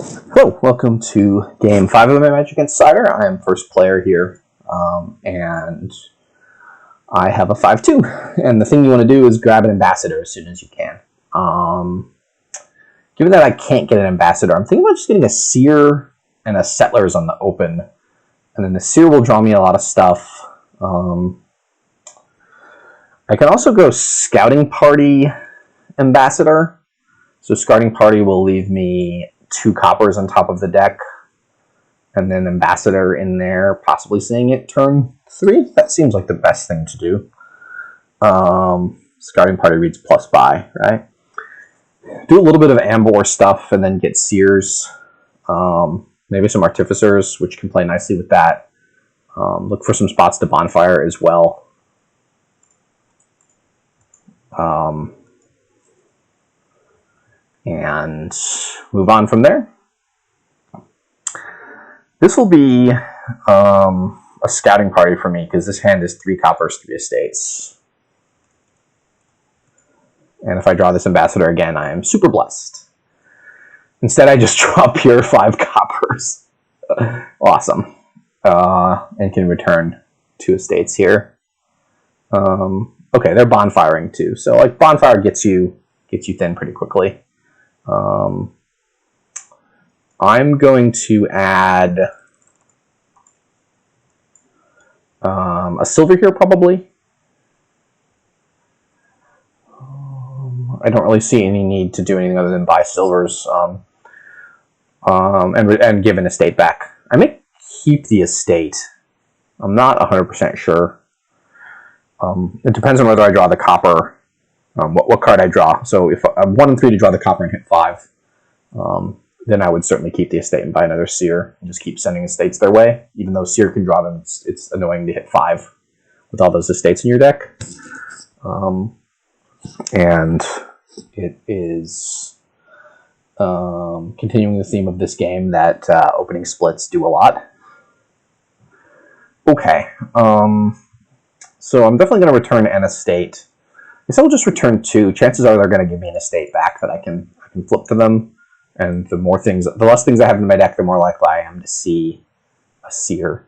Hello, welcome to game 5 of my match against Cider. I am first player here, and I have a 5-2. And the thing you want to do is grab an ambassador as soon as you can. Given that I can't get an ambassador, I'm thinking about just getting a Seer and a Settlers on the open. And then the Seer will draw me a lot of stuff. I can also go Scouting Party Ambassador. So Scouting Party will leave me 2 coppers on top of the deck, and then Ambassador in there, possibly seeing it turn 3. That seems like the best thing to do. Scouting Party reads plus buy, right? Do a little bit of Ambor stuff, and then get Seers. Maybe some Artificers, which can play nicely with that. Look for some spots to Bonfire as well. And move on from there. This will be a scouting party for me because this hand is 3 coppers, 3 estates. And if I draw this ambassador again, I am super blessed. Instead, I just draw pure 5 coppers. Awesome. And can return 2 estates here. Okay, they're bonfiring too. So like bonfire gets you thin pretty quickly. I'm going to add a silver here, probably. I don't really see any need to do anything other than buy silvers and give an estate back. I may keep the estate. I'm not 100% sure. It depends on whether I draw the copper. What card I draw. So if I'm 1 and 3 to draw the copper and hit 5, then I would certainly keep the estate and buy another Seer and just keep sending estates their way. Even though Seer can draw them, it's annoying to hit 5 with all those estates in your deck. And it is continuing the theme of this game that opening splits do a lot. Okay, so I'm definitely going to return an estate. I guess I'll just return 2. Chances are they're going to give me an estate back that I can flip to them. And the less things I have in my deck, the more likely I am to see a Seer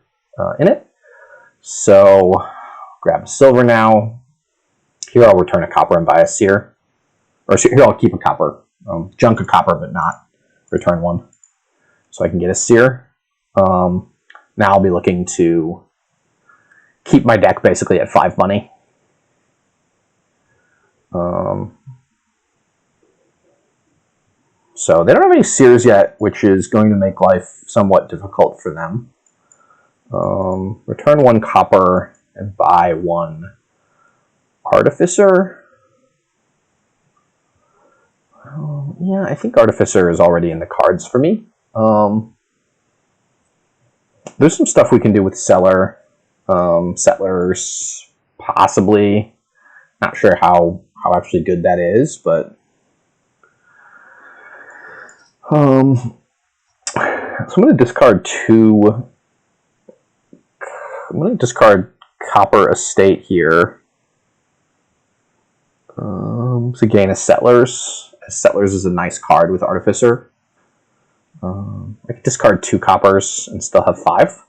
in it. So grab a silver now. Here I'll return a copper and buy a Seer. Or here I'll keep a copper. Junk a copper, but not return 1. So I can get a Seer. Now I'll be looking to keep my deck basically at 5 money. So they don't have any Seers yet, which is going to make life somewhat difficult for them. Return 1 copper and buy 1 Artificer. Yeah, I think Artificer is already in the cards for me. There's some stuff we can do with Cellar, Settlers, possibly. Not sure how actually good that is, but so I'm going to discard 2. I'm going to discard Copper Estate here to gain a Settlers. Settlers is a nice card with Artificer. I could discard 2 coppers and still have 5.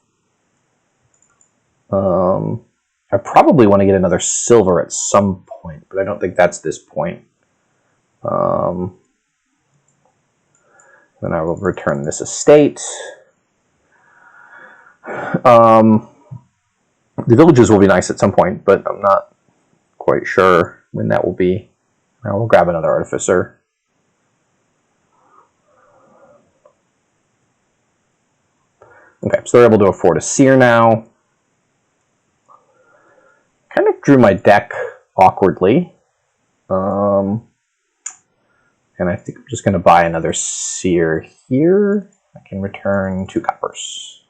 I probably want to get another silver at some point, but I don't think that's this point. Then I will return this estate. The villages will be nice at some point, but I'm not quite sure when that will be. I will grab another Artificer. Okay, so they're able to afford a Seer now. Kind of drew my deck awkwardly. And I think I'm just going to buy another Seer here. I can return 2 coppers.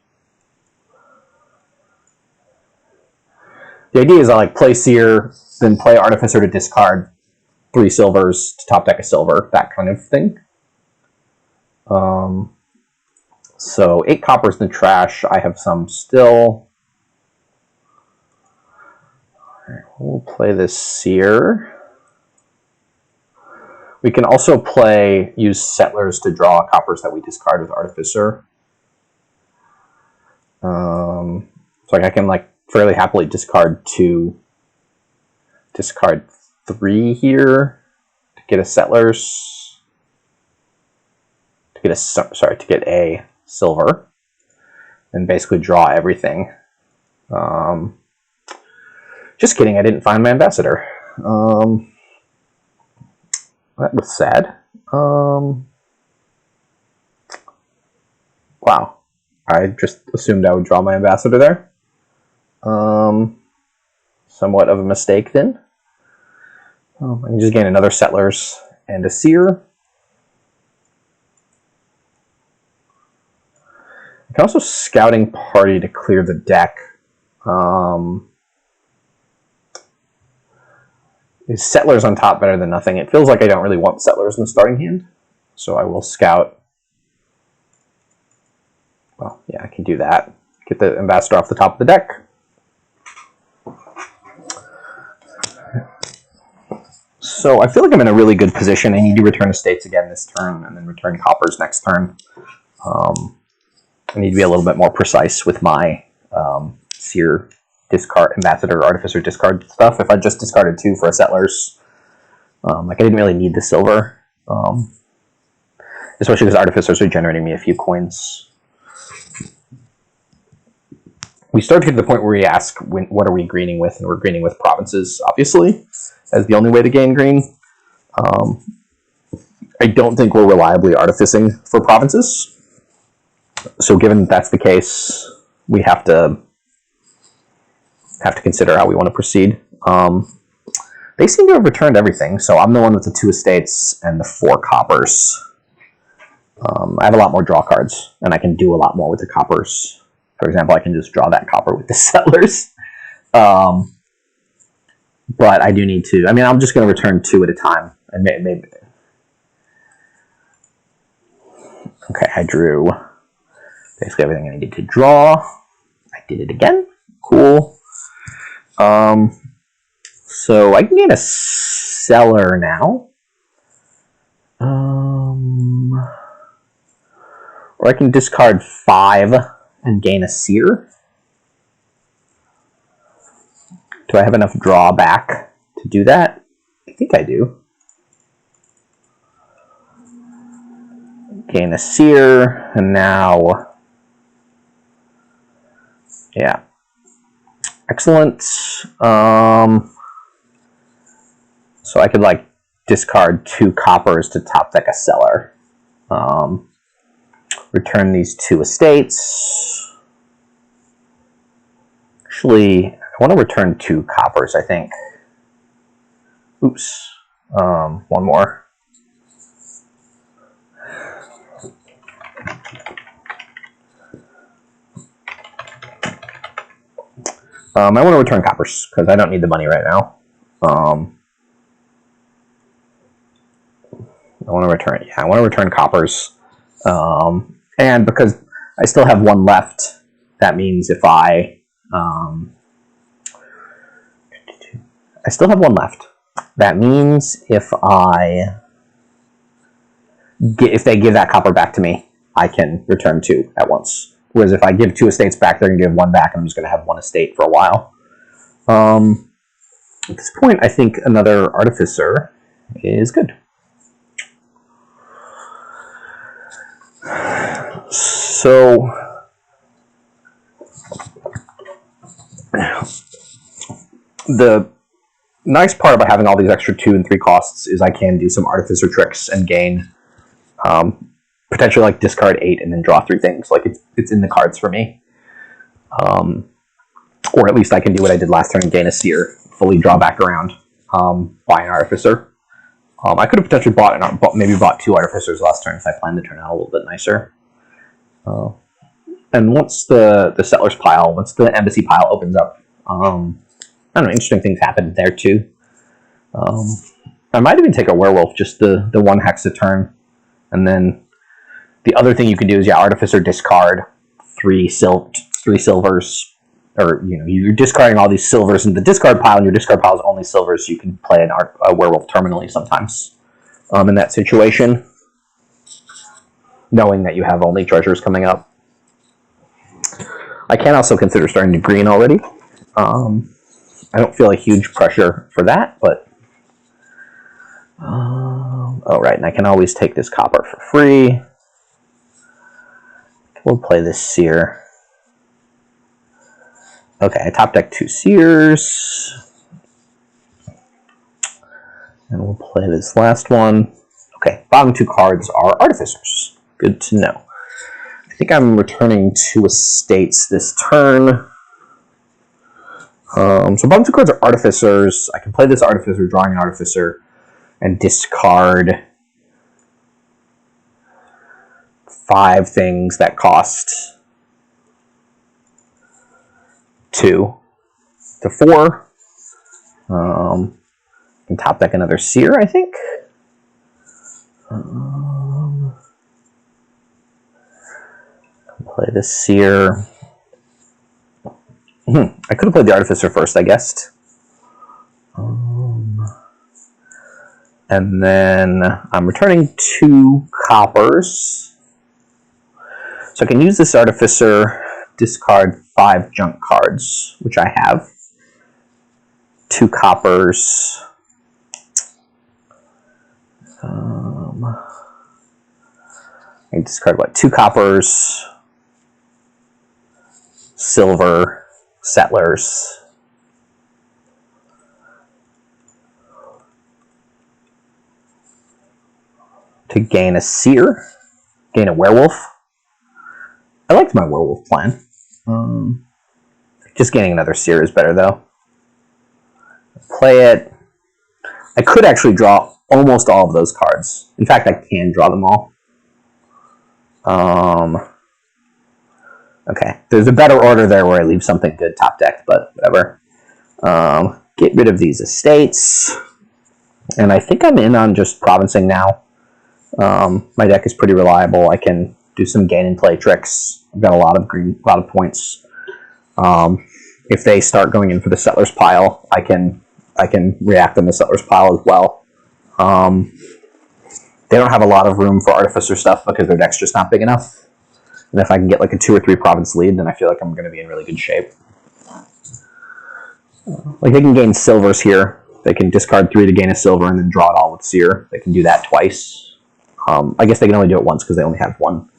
The idea is I play Seer, then play Artificer to discard 3 silvers to top deck a silver, that kind of thing. So 8 coppers in the trash. I have some still. All right, we'll play this Seer. We can also use settlers to draw coppers that we discard with Artificer. So like I can like fairly happily discard 2, discard 3 here to get a settlers, to get a silver, and basically draw everything. Just kidding, I didn't find my ambassador. That was sad. Wow. I just assumed I would draw my ambassador there. Somewhat of a mistake then. I can just gain another settlers and a seer. I can also scouting party to clear the deck. Is settlers on top better than nothing? It feels like I don't really want settlers in the starting hand, so I will scout. Well, yeah, I can do that. Get the ambassador off the top of the deck. So I feel like I'm in a really good position. I need to return estates again this turn, and then return coppers next turn. I need to be a little bit more precise with my Seer discard, ambassador, artificer discard stuff. If I just discarded 2 for a settlers, like I didn't really need the silver, especially because artificers are generating me a few coins. We start to get to the point where we ask, what are we greening with? And we're greening with provinces, obviously, as the only way to gain green. I don't think we're reliably artificing for provinces. So given that that's the case, we have to consider how we want to proceed. They seem to have returned everything, so I'm the one with the 2 estates and the 4 coppers. I have a lot more draw cards, and I can do a lot more with the coppers. For example, I can just draw that copper with the settlers. But I do need to... I mean, I'm just going to return 2 at a time. And maybe... Okay, I drew basically everything I needed to draw. I did it again. Cool. So I can get a Cellar now. Or I can discard 5 and gain a Seer. Do I have enough drawback to do that? I think I do. Gain a Seer, and now... Yeah. Excellent. So I could like discard 2 coppers to top deck a Cellar. Return these 2 estates. Actually, I want to return 2 coppers, I think. Oops. One more. I want to return coppers, because I don't need the money right now. I want to return coppers. And because I still have 1 left, that means if I still have 1 left. That means if they give that copper back to me, I can return 2 at once. Whereas if I give 2 estates back, they're going to give 1 back, and I'm just going to have 1 estate for a while. At this point, I think another Artificer is good. So, the nice part about having all these extra 2 and 3 costs is I can do some Artificer tricks and gain potentially like discard 8 and then draw 3 things. Like it's in the cards for me. Or at least I can do what I did last turn and gain a Seer, fully draw back around, buy an Artificer. I could have potentially bought 2 Artificers last turn if I planned to turn out a little bit nicer. And once the settlers pile, once the embassy pile opens up, I don't know, interesting things happen there too. I might even take a werewolf, just the 1 hex a turn, and then the other thing you can do is Artificer discard 3 silvers, or you're discarding all these silvers in the discard pile, and your discard pile is only silvers, so you can play a werewolf terminally sometimes. in that situation, knowing that you have only treasures coming up. I can also consider starting to green already. I don't feel a huge pressure for that, but oh right, and I can always take this copper for free. We'll play this Seer. Okay, I top deck 2 Seers. And we'll play this last one. Okay, bottom 2 cards are Artificers. Good to know. I think I'm returning 2 estates this turn. So bottom 2 cards are Artificers. I can play this Artificer, drawing an Artificer, and discard 5 things that cost 2 to 4. Can top deck another Seer, I think. Play the Seer. I could have played the Artificer first, I guess. And then I'm returning 2 coppers. So I can use this Artificer, discard 5 junk cards, which I have. 2 coppers. I discard what? 2 coppers, silver, settlers. To gain a Seer, gain a Werewolf. I liked my Werewolf plan. Just gaining another Seer is better though. Play it. I could actually draw almost all of those cards. In fact, I can draw them all. Okay, there's a better order there where I leave something good top decked, but whatever. Get rid of these estates. And I think I'm in on just provincing now. My deck is pretty reliable. I can do some gain and play tricks. I've got a lot of green, a lot of points. If they start going in for the settlers pile, I can react on the settlers pile as well. They don't have a lot of room for Artificer stuff because their deck's just not big enough. And if I can get like a 2 or 3 province lead, then I feel like I'm going to be in really good shape. Like they can gain silvers here. They can discard 3 to gain a silver and then draw it all with Seer. They can do that twice. I guess they can only do it once because they only have 1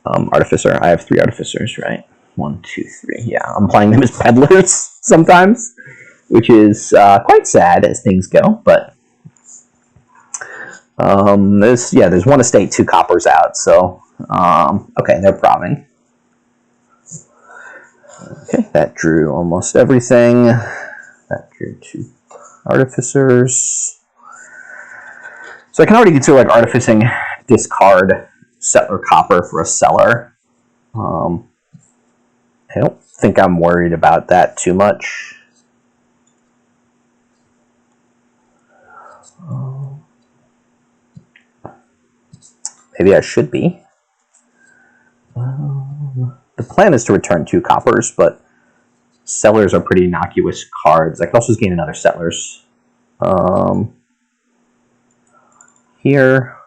Artificer. I have 3 Artificers, right? 1, 2, 3. Yeah, I'm playing them as peddlers sometimes, which is quite sad as things go. But there's 1 estate, 2 coppers out. So okay, they're proving. Okay, that drew almost everything. That drew 2 Artificers. So I can already consider like artificing, discard settler copper for a Cellar. I don't think I'm worried about that too much. Maybe I should be. The plan is to return 2 coppers, but Cellars are pretty innocuous cards. I can also just gain another Settlers. Here.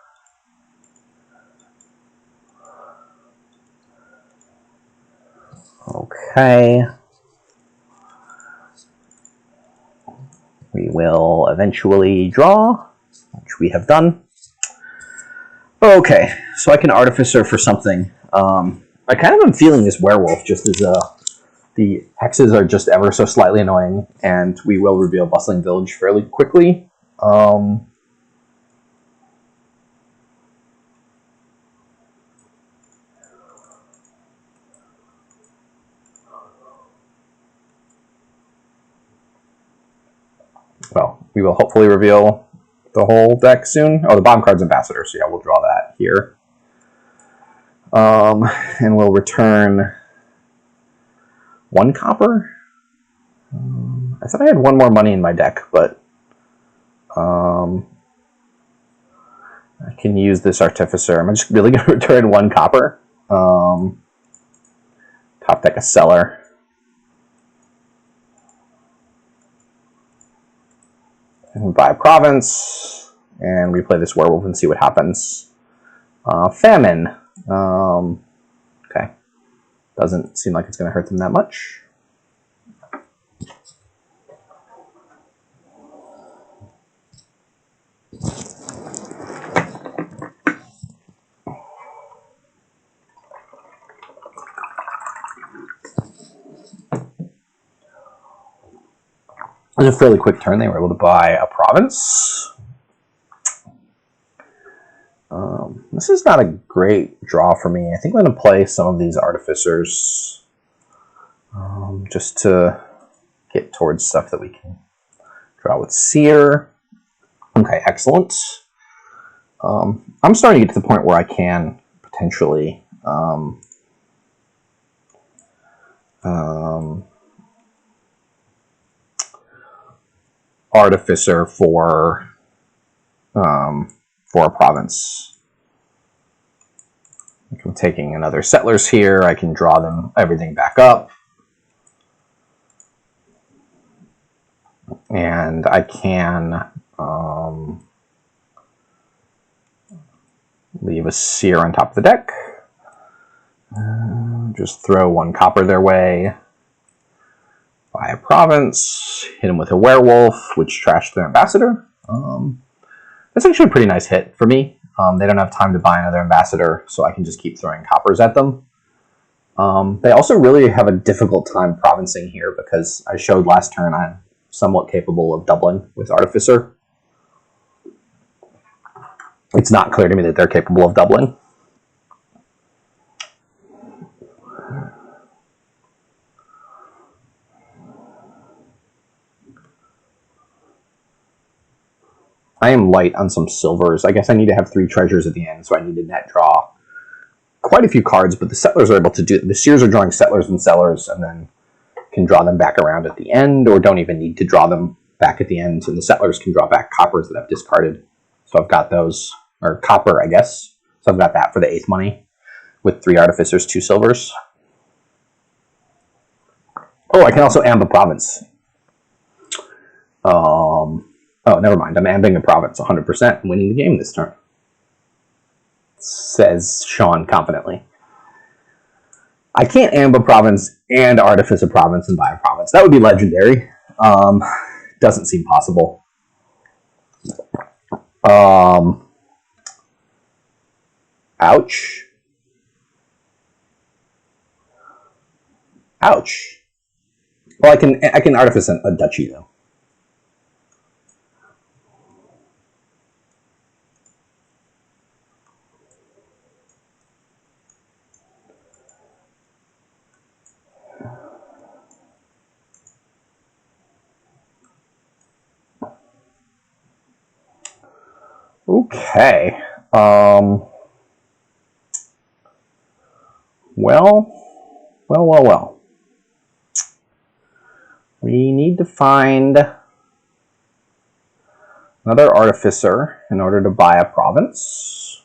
Okay. We will eventually draw, which we have done. Okay, so I can Artificer for something. I kind of am feeling this Werewolf just as the hexes are just ever so slightly annoying, and we will reveal Bustling Village fairly quickly. Well, we will hopefully reveal the whole deck soon. Oh, the bottom card's Ambassador, so yeah, we'll draw that here. And we'll return 1 copper. I thought I had 1 more money in my deck, but I can use this Artificer. I'm just really going to return 1 copper. Top deck a Cellar. And buy a province. and we play this werewolf and see what happens. Famine. Okay. Doesn't seem like it's going to hurt them that much. It was a fairly quick turn. They were able to buy a province. This is not a great draw for me. I think I'm going to play some of these Artificers just to get towards stuff that we can draw with Seer. Okay, excellent. I'm starting to get to the point where I can potentially Artificer for a province. I'm taking another Settlers here. I can draw them everything back up. And I can leave a Seer on top of the deck. Just throw 1 copper their way. Buy a province. Hit them with a werewolf, which trashed their ambassador. That's actually a pretty nice hit for me. They don't have time to buy another ambassador, so I can just keep throwing coppers at them. They also really have a difficult time provincing here because I showed last turn I'm somewhat capable of doubling with Artificer. It's not clear to me that they're capable of doubling. I am light on some silvers. I guess I need to have 3 treasures at the end, so I need to net draw quite a few cards, but the Settlers are able to do it. The Seers are drawing Settlers and Cellars, and then can draw them back around at the end, or don't even need to draw them back at the end, and the Settlers can draw back coppers that I've discarded. So I've got those, or copper, I guess. So I've got that for the 8th money, with 3 Artificers, 2 silvers. Oh, I can also amp a province. Oh, never mind. I'm amping a province 100% and winning the game this turn. Says Sean confidently. I can't amp a province and Artifice a province and buy a province. That would be legendary. Doesn't seem possible. Ouch. Ouch. Well, I can Artifice a duchy though. Okay. Well. We need to find another Artificer in order to buy a province.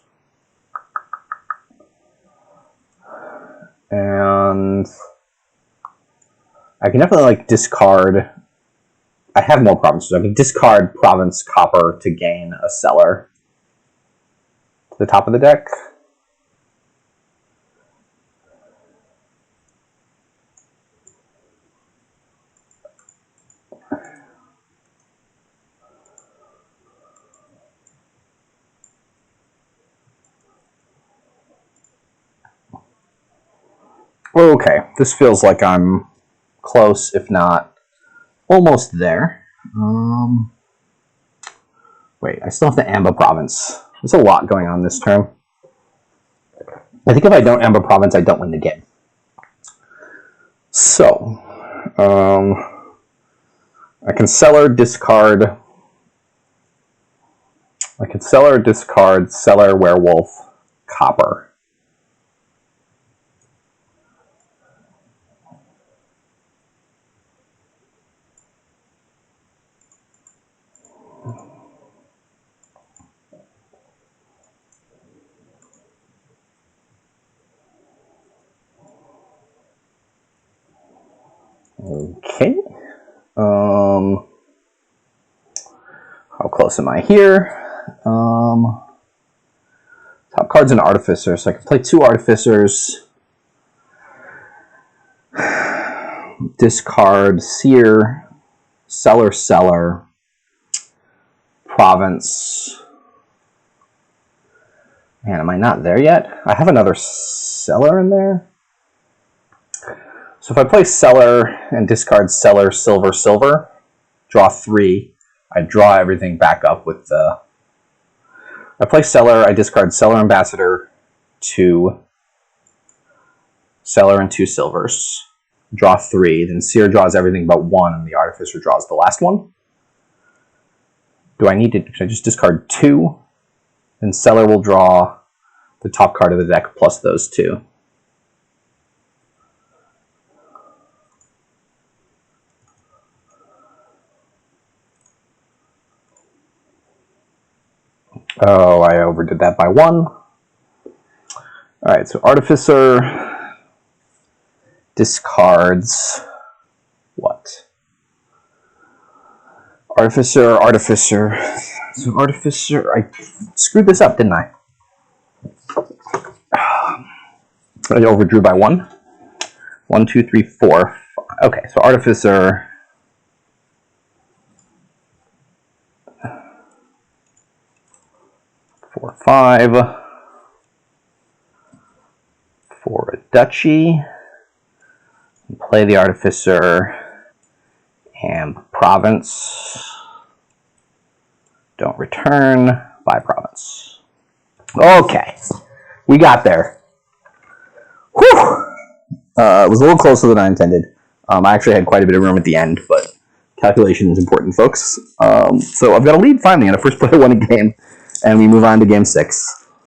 And I can definitely discard. I have more provinces. I can discard province copper to gain a Cellar to the top of the deck. Okay, this feels like I'm close, if not almost there. Wait, I still have to amp a province. There's a lot going on this turn. I think if I don't amp a province, I don't win the game. So, I can Cellar, discard. I can Cellar, discard, Cellar, Werewolf, Copper. Okay. How close am I here? Top card's an Artificer, so I can play 2 Artificers. Discard Seer, Cellar, Province. Man, am I not there yet? I have another Cellar in there. So if I play Cellar and discard Cellar, Silver, draw 3, I draw everything back up with the... I play Cellar, I discard Cellar Ambassador, 2 Cellar and 2 silvers. Draw 3, then Seer draws everything but 1, and the Artificer draws the last one. Do I need to... Can I just discard 2? Then Cellar will draw the top card of the deck plus those 2. Oh, I overdid that by 1. Alright, so Artificer discards what? Artificer. So Artificer, I screwed this up, didn't I? I overdrew by 1. 1, 2, 3, 4. Okay, so Artificer. 4, 5. For a duchy. Play the Artificer. And Province. Don't return. Buy Province. Okay. We got there. Whew! It was a little closer than I intended. I actually had quite a bit of room at the end, but calculation is important, folks. So I've got a lead finally, and I first play 1 a game, and we move on to game 6.